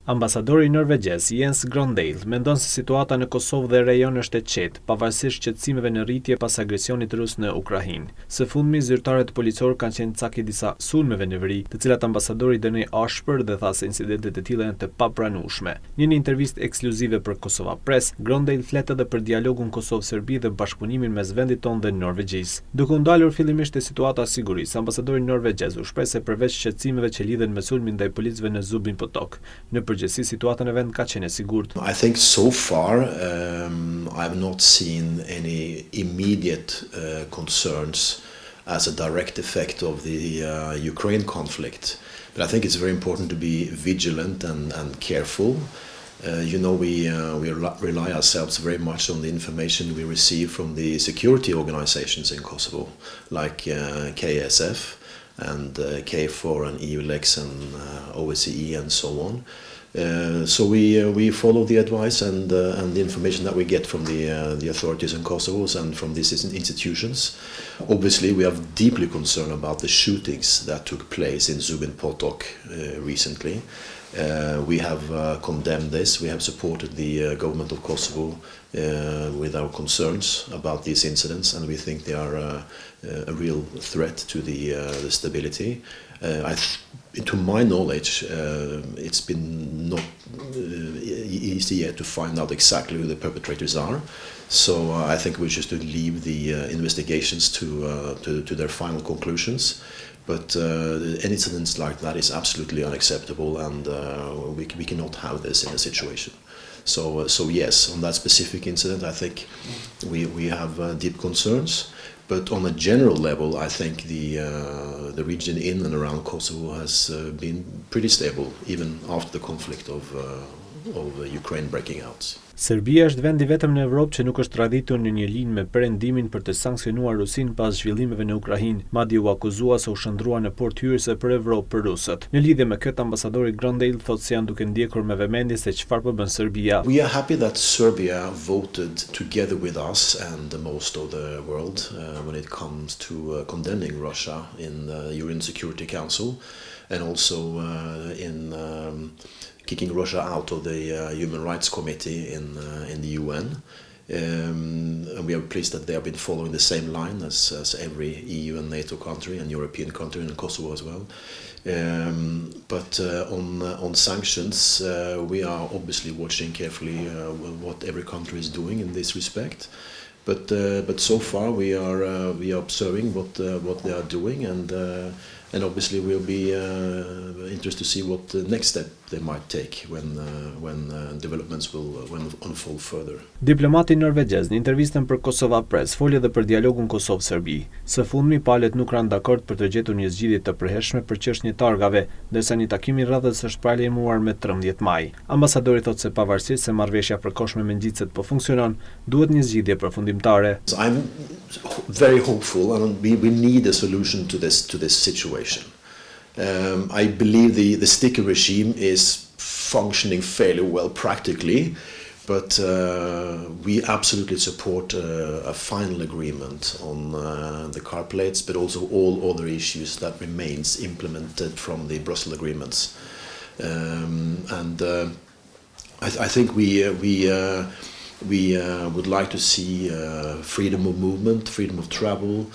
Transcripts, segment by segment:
Ambasadori norvegjez Erik Grøndahl mendon se situata në Kosovë dhe rajon është e qetë, pavarësisht qetësimeve në rritje pas agresionit rus në Ukrainë. Së fundmi, zyrtarët policorë kanë qenë caki disa sulmeve në veri, të cilat ambasadori dënoi ashpër dhe tha se incidentet e tilla janë të papranueshme. Në një intervistë ekskluzive për KosovaPress, Grøndahl flet edhe për dialogun Kosovë-Serbi dhe bashkëpunimin mes vendit tonë dhe norvegjez. Duke u ndalur fillimisht te situata e sigurisë, ambasadori norvegjez u shpreh se përveç shqetësimeve që lidhen me sulmin ndaj policëve në Zubin Potok, në përgjithësi situata në vend ka qenë e sigurt. I think so far I have not seen any immediate concerns as a direct effect of the Ukraine conflict. But I think it's very important to be vigilant and careful. We rely ourselves very much on the information we receive from the security organizations in Kosovo, like KSF and KFOR and EULEX and OSCE and so on. So we follow the advice and the information that we get from the authorities in Kosovo and from these institutions. Obviously, we are deeply concerned about the shootings that took place in Zubin Potok recently. We have condemned this. We have supported the government of Kosovo with our concerns about these incidents, and we think they are a real threat to the stability. To my knowledge, it's been not easy yet to find out exactly who the perpetrators are. So I think we should leave the investigations to their final conclusions. But incidents like that is absolutely unacceptable, and we cannot have this in a situation. So yes, on that specific incident, I think we have deep concerns. But on a general level, I think the region in and around Kosovo has been pretty stable, even after the conflict of Ukraine breaking out. Serbia është vendi vetëm në Evropë që nuk është radhitur në një linjë me perëndimin për të sankcionuar Rusinë pas zhvillimeve në Ukrainë, madje u akuzua se u shndrua në porthyrëse për Evropë për rusët. Në lidhje me këtë, ambasadori Grøndahl thotë se janë duke ndjekur me vëmendje se çfarë po bën Serbia. We are happy that Serbia voted together with us and most of the world when it comes to condemning Russia in the UN Security Council and also in kicking Russia out of the Human Rights Committee in the UN. And we are pleased that they have been following the same line as every EU and NATO country and European country, and Kosovo as well. But on sanctions, we are obviously watching carefully what every country is doing in this respect. But so far we are observing what they are doing, and obviously we'll be interested to see what the next step they might take when developments will unfold further. Diplomati norvegjez në intervistën për KosovaPress foli edhe për dialogun Kosovë-Serbi. Së fundmi, palët nuk kanë dakord për të gjetur një zgjidhje të përhershme për çështjen e targave, ndërsa një takim i radhës është paralajmëruar me 13 maj. Ambasadori thotë se pavarësisht se marrëveshja përkohshme me ngjitset po funksionon, duhet një zgjidhje përfundimtare. I'm very hopeful, and we need a solution to this situation. I believe the sticker regime is functioning fairly well practically, but we absolutely support a final agreement on the car plates, but also all other issues that remains implemented from the Brussels agreements. I think we would like to see freedom of movement, freedom of travel,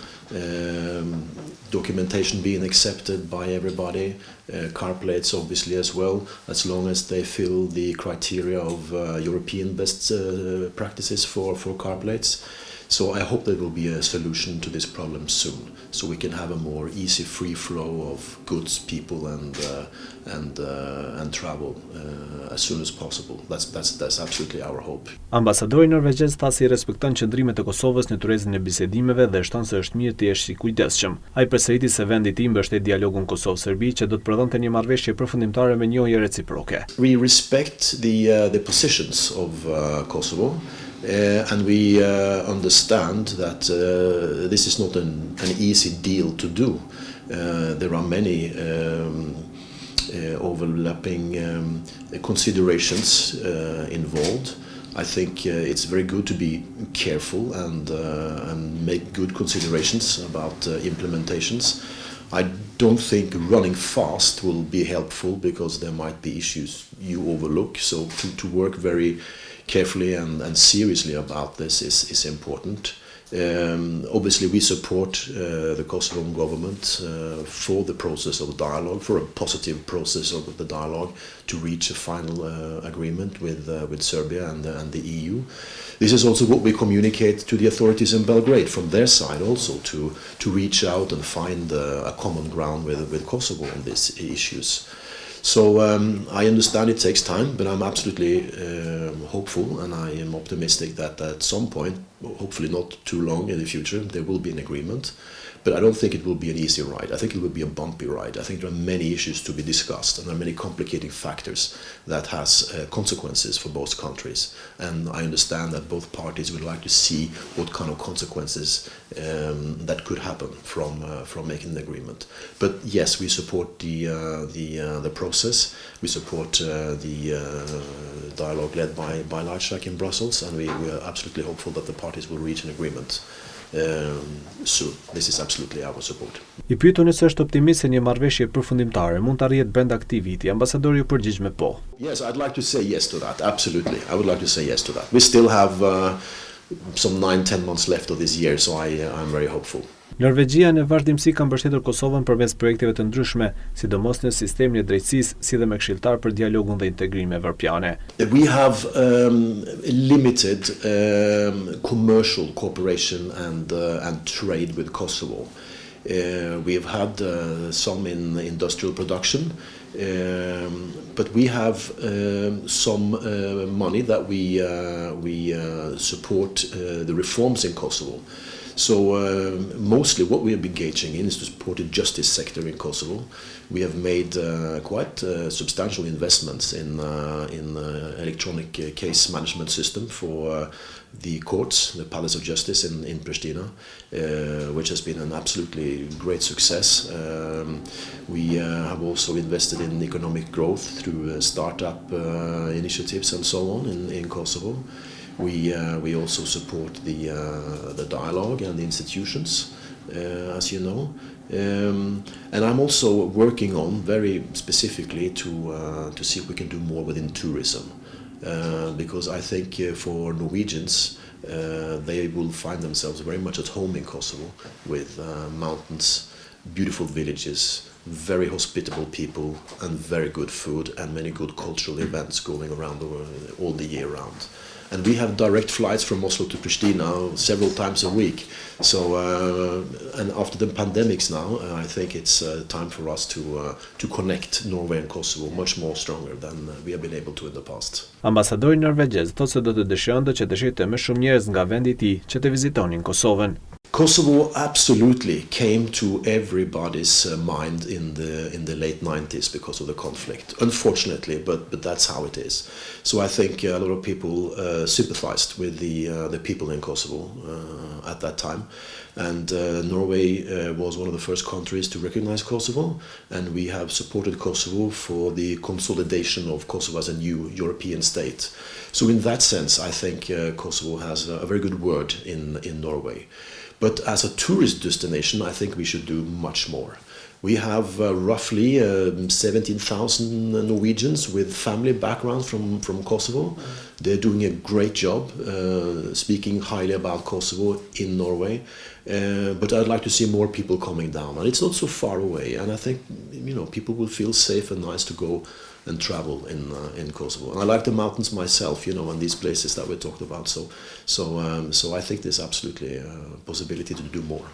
documentation being accepted by everybody, car plates obviously as well, as long as they fill the criteria of European best practices for car plates. So I hope there will be a solution to this problem soon, so we can have a more easy free flow of goods, people and travel as soon as possible. That's absolutely our hope. Ambasadori norvegjez tha se i respekton qëndrimet e Kosovës në tyrezën e bisedimeve dhe shton se është mirë të jesh i kujdesshëm. Ai përsëriti se vendi i tij mbështet dialogun Kosovë-Serbi që do të prodhonte një marrëveshje përfundimtare me njohje reciproke. We respect the positions of Kosovo. And we understand that this is not an easy deal to do. There are many overlapping considerations involved. I think it's very good to be careful and make good considerations about implementations. I don't think running fast will be helpful because there might be issues you overlook. So to work very carefully and seriously about this is important. Obviously, we support the Kosovan government for the process of dialogue, for a positive process of the dialogue to reach a final agreement with Serbia and the EU. This is also what we communicate to the authorities in Belgrade from their side, also to reach out and find a common ground with Kosovo on these issues. So I understand it takes time, but I'm absolutely hopeful, and I am optimistic that at some point, hopefully not too long in the future, there will be an agreement. But I don't think it will be an easy ride. I think it will be a bumpy ride. I think there are many issues to be discussed, and there are many complicating factors that has consequences for both countries. And I understand that both parties would like to see what kind of consequences that could happen from making an agreement. But yes, we support the process. We support the dialogue led by Lajczak in Brussels, and we are absolutely hopeful that the parties will reach an agreement soon. This is absolutely our support. I pyetur nëse është optimist se një marrëveshje përfundimtare mund të arrihet brenda këtij viti, ambasadori u përgjigj me po. Yes, I'd like to say yes to that. Absolutely. I would like to say yes to that. We still have some 9-10 months left of this year, so I'm very hopeful. Norvegjia në vazhdimsi ka mbështetur Kosovën përmes projekteve të ndryshme, sidomos në sistemin e drejtësisë, si dhe me këshilltar për dialogun dhe integrimin evropiane. We have limited commercial cooperation and trade with Kosovo. We have had some in industrial production, but we have some money that we support the reforms in Kosovo. So mostly what we have been engaging in is to support the justice sector in Kosovo. We have made quite substantial investments in electronic case management system for the courts, the Palace of Justice in Pristina, which has been an absolutely great success. We have also invested in economic growth through startup initiatives and so on in Kosovo. We also support the dialogue and the institutions, as you know. And I'm also working on very specifically to see if we can do more within tourism. Because I think for Norwegians, they will find themselves very much at home in Kosovo with mountains, beautiful villages, very hospitable people, and very good food and many good cultural events going around all the year round. And we have direct flights from Oslo to Pristina several times a week. So, and after the pandemics now, I think it's time for us to connect Norway and Kosovo much more stronger than we have been able to in the past. Ambasadori norvegjez thotë se do të dëshironte që të shihte më shumë njerëz nga vendi i tij që të vizitonin Kosovën. Kosovo absolutely came to everybody's mind in the late 90s because of the conflict, unfortunately, but that's how it is. So I think a lot of people sympathized with the people in Kosovo at that time, and Norway was one of the first countries to recognize Kosovo, and we have supported Kosovo for the consolidation of Kosovo as a new European state. So in that sense, I think Kosovo has a very good word in Norway. But as a tourist destination, I think we should do much more. We have roughly 17,000 Norwegians with family background from Kosovo. They're doing a great job, speaking highly about Kosovo in Norway. But I'd like to see more people coming down. And it's not so far away. And I think people will feel safe and nice to go and travel in Kosovo. And I like the mountains myself, and these places that we talked about. So I think there's absolutely a possibility to do more.